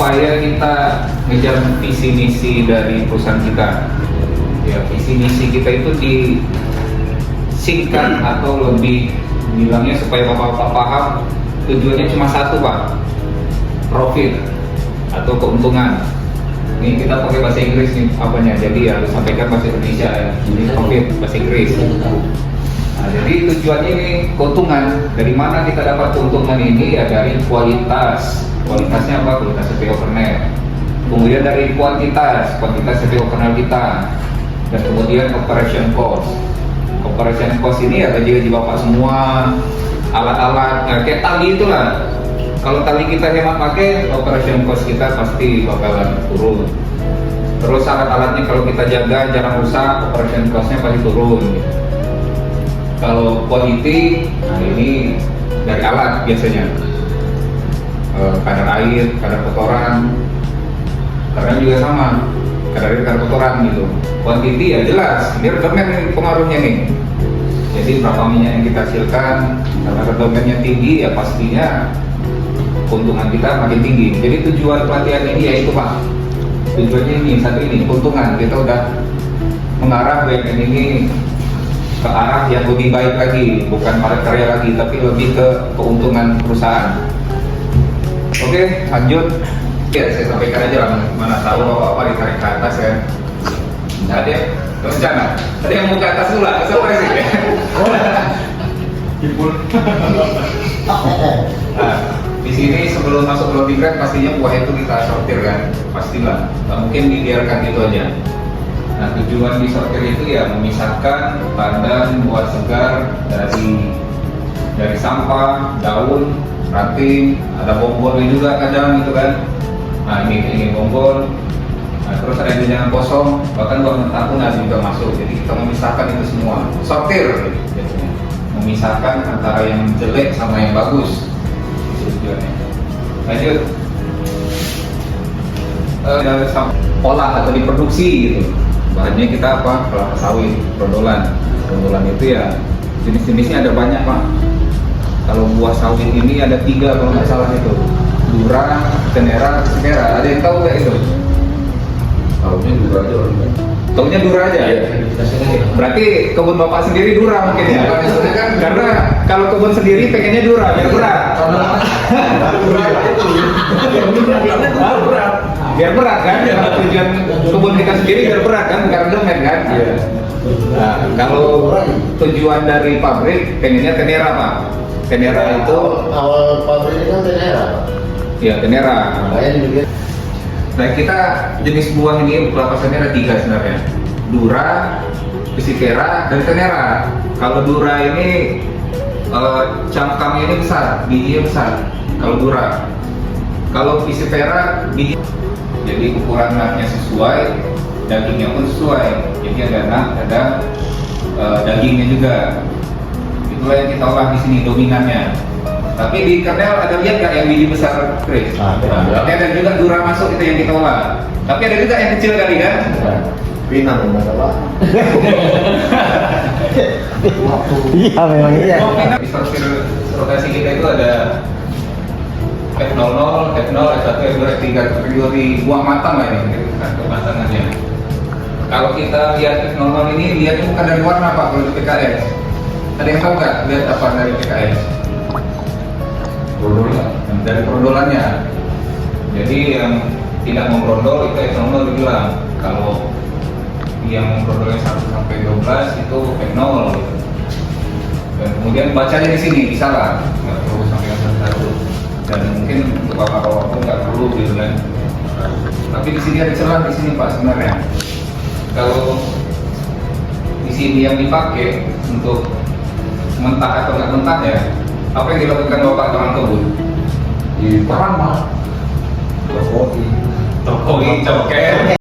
supaya kita ngejar visi misi dari perusahaan kita. Ya, visi misi kita itu disingkat atau lebih bilangnya supaya bapak-bapak paham, tujuannya cuma satu Pak, profit atau keuntungan. Ini kita pakai bahasa Inggris nih apanya, jadi harus sampaikan bahasa Indonesia ya. Ini profit bahasa Inggris. Nah, jadi tujuannya ini keuntungan. Dari mana kita dapat keuntungan ini? Ya dari kualitas. Kualitasnya apa? Kualitas CPO kernel. Kemudian dari kuantitas CPO kernel kita. Dan kemudian operation cost. Operation cost ini ya gaji bapak semua, alat-alat, ya, kayak tali itulah. Kalau tali kita hemat pakai, operation cost kita pasti bakalan turun. Terus alat-alatnya kalau kita jaga jarang rusak, operation cost-nya pasti turun. Kalau quality, nah ini dari alat biasanya. Kadar air, kadar kotoran, karena juga sama, kadar air, kadar kotoran gitu. Quantity ya jelas, ini redomen pengaruhnya nih. Jadi berapa minyak yang kita hasilkan, karena redomennya tinggi ya pastinya keuntungan kita makin tinggi. Jadi tujuan pelatihan ini yaitu Pak, tujuannya ini satu ini keuntungan. Kita udah mengarah BUMN ini ke arah yang lebih baik lagi, bukan padat karya lagi, tapi lebih ke keuntungan perusahaan. Oke, lanjut. Ya, saya sampaikan aja lah, mana tahu apa ditarik ke atas ya. Nggak ada ya? Terus jangan. Tadi yang mau ke atas dulu lah, surprise ya. Hibur. Nah, di sini sebelum masuk loading rack pastinya buah itu kita sortir kan, pastilah. Nggak mungkin dibiarkan gitu aja. Nah, tujuan di sortir itu ya memisahkan pandan buah segar dari sampah, daun, ranting, ada bonggolnya juga kadang gitu kan. Nah, ini bonggol. Nah, terus ada jajangan kosong, bahkan buah mentah pun ada juga masuk. Jadi kita memisahkan itu semua, sortir gitu. Memisahkan antara yang jelek sama yang bagus. Tujuannya. Lanjut. Olah atau diproduksi gitu. Bahannya kita apa? Kelapa sawit, brondolan. Brondolan itu ya jenis-jenisnya ada banyak Pak. Kalau buah sawit ini ada 3 kalau nggak salah itu. Dura, Tenera, Sekera. Ada yang tahu nggak itu? Tahunya Dura aja orang. Taunya Dura aja? Iya. Berarti kebun bapak sendiri Dura mungkin ya? Karena kalau kebun sendiri pengennya Dura, biar berat. Biar berat kan? Kalau tujuan kebun kita sendiri biar berat kan? Bukan redomen kan? Iya. Nah, kalau tujuan dari pabrik pengennya Tenera Pak. Tenera itu awal pabriknya kan Tenera. Iya, Tenera. Makanya dibikin. Nah, kita jenis buah ini kelapa sawitnya ada 3 sebenarnya. Dura, Pisifera, dan Tenera. Kalau Dura ini cangkangnya ini besar, bijinya besar. Kalau Dura. Kalau Pisifera biji, jadi ukuran naknya sesuai, dagingnya pun sesuai. Jadi ada nak, ada dagingnya juga. Itulah yang kita olah di sini dominannya. Tapi di kernel ada lihat nggak yang biji besar, Chris? Tapi ada juga Dura masuk itu yang kita olah. Tapi ada juga yang kecil kali kan? Pinang enggak apa. Iya memang iya. Di sortir rotasi kita itu ada F00, F0, F1, F2, F3 kategori buah matang lah ini kematangannya. Kalau kita lihat F00 ini lihatnya bukan dari warna Pak, kalau di PKS. Ada yang tahu nggak lihat apa dari PKS? Dari perondolannya. Jadi yang tidak membrondol itu F00 dibilang. Kalau yang membrondolnya 1 sampai 12 itu F0 gitu. Dan kemudian bacanya di sini disalah, nggak perlu sampai yang satu. Dan mungkin untuk bapak-bapak pun nggak perlu gitu kan. Tapi di sini ada celah di sini Pak sebenarnya. Kalau di sini yang dipakai untuk mentah atau nggak mentah ya, apa yang dilakukan bapak orang kebun? Di perang mah. Tokoi, coket.